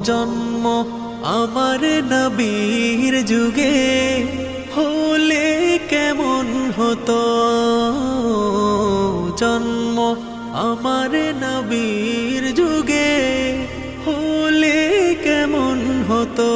জন্ম আমার নবীর যুগে হলে কেমন হতো, জন্ম আমার নবীর যুগে হলে কেমন হতো।